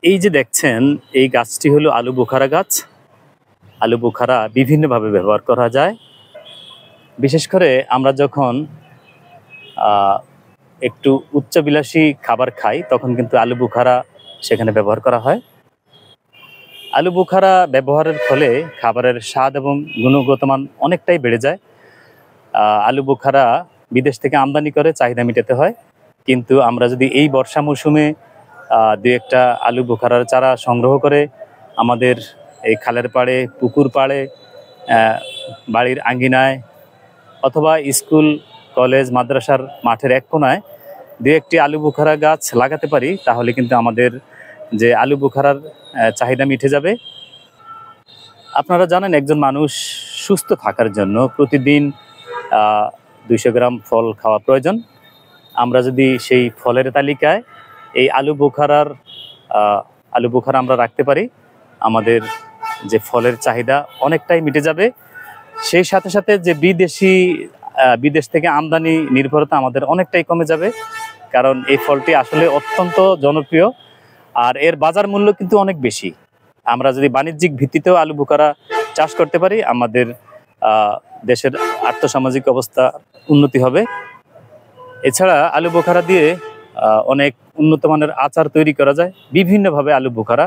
এই যে দেখছেন, এই গাছটি হলো আলু বোখারা গাছ। আলু বোখারা বিভিন্নভাবে ব্যবহার করা যায়। বিশেষ করে আমরা যখন একটু উচ্চবিলাসী খাবার খাই, তখন কিন্তু আলু বোখারা সেখানে ব্যবহার করা হয়। আলু বোখারা ব্যবহারের ফলে খাবারের স্বাদ এবং গুণগত মান অনেকটাই বেড়ে যায়। আলু বোখারা বিদেশ থেকে আমদানি করে চাহিদা মেটাতে হয়। কিন্তু আমরা যদি এই বর্ষা মৌসুমে দুই একটা আলু বোখারার চারা সংগ্রহ করে আমাদের এই খালের পাড়ে, পুকুর পাড়ে, বাড়ির আঙ্গিনায় অথবা স্কুল, কলেজ, মাদ্রাসার মাঠের এক কোনায় দুই একটি আলু বোখারা গাছ লাগাতে পারি, তাহলে কিন্তু আমাদের যে আলু বোখারার চাহিদা মিটে যাবে। আপনারা জানেন, একজন মানুষ সুস্থ থাকার জন্য প্রতিদিন 200 গ্রাম ফল খাওয়া প্রয়োজন। আমরা যদি সেই ফলের তালিকায় এই আলু বোখারা আমরা রাখতে পারি, আমাদের যে ফলের চাহিদা অনেকটাই মিটে যাবে। সেই সাথে সাথে যে বিদেশ থেকে আমদানি নির্ভরতা আমাদের অনেকটাই কমে যাবে, কারণ এই ফলটি আসলে অত্যন্ত জনপ্রিয় আর এর বাজার মূল্য কিন্তু অনেক বেশি। আমরা যদি বাণিজ্যিক ভিত্তিতেও আলু বোখারা চাষ করতে পারি, আমাদের দেশের আর্থসামাজিক অবস্থা উন্নতি হবে। এছাড়া আলু বোখারা দিয়ে অনেক উন্নত মানের আচার তৈরি করা যায়, বিভিন্নভাবে আলু বোখারা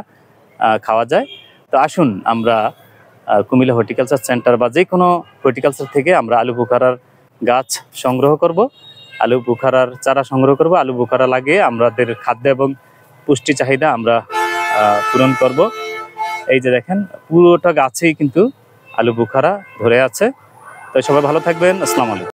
খাওয়া যায়। তো আসুন আমরা কুমিল্লা হর্টিকালচার সেন্টার বা যে কোনো হর্টিকালচার থেকে আমরা আলু বোখারার গাছ সংগ্রহ করব, আলু বোখারার চারা সংগ্রহ করব, আলু বোখারা লাগিয়ে আমাদের খাদ্য এবং পুষ্টি চাহিদা আমরা পূরণ করব। এই যে দেখেন, পুরোটা গাছেই কিন্তু আলু বোখারা ধরে আছে। তো সবাই ভালো থাকবেন। আসসালামু আলাইকুম।